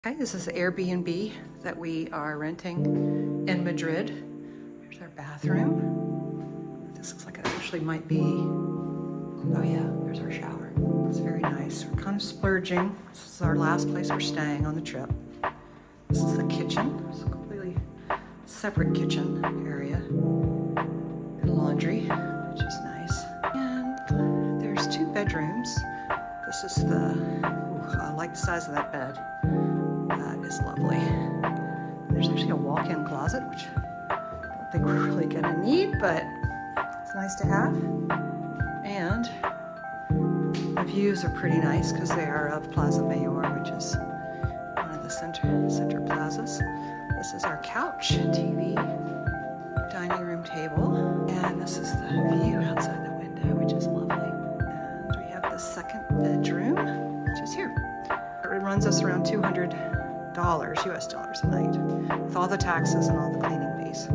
Hi, this is Airbnb that we are renting in Madrid. Here's our bathroom. This looks like it actually might be, oh yeah, there's our shower. It's very nice. We're kind of splurging. This is our last place we're staying on the trip. This is the kitchen. It's a completely separate kitchen area. And laundry, which is nice. And there's 2 bedrooms. This is I like the size of that bed. That is lovely. There's actually a walk-in closet, which I don't think we're really gonna need, but it's nice to have. And the views are pretty nice because they are of Plaza Mayor, which is one of the center plazas. This is our couch, TV, dining room table, and this is the view outside the window, which is lovely. And we have the 2nd bedroom, which is here. It runs us around $200 US dollars a night with all the taxes and all the cleaning fees.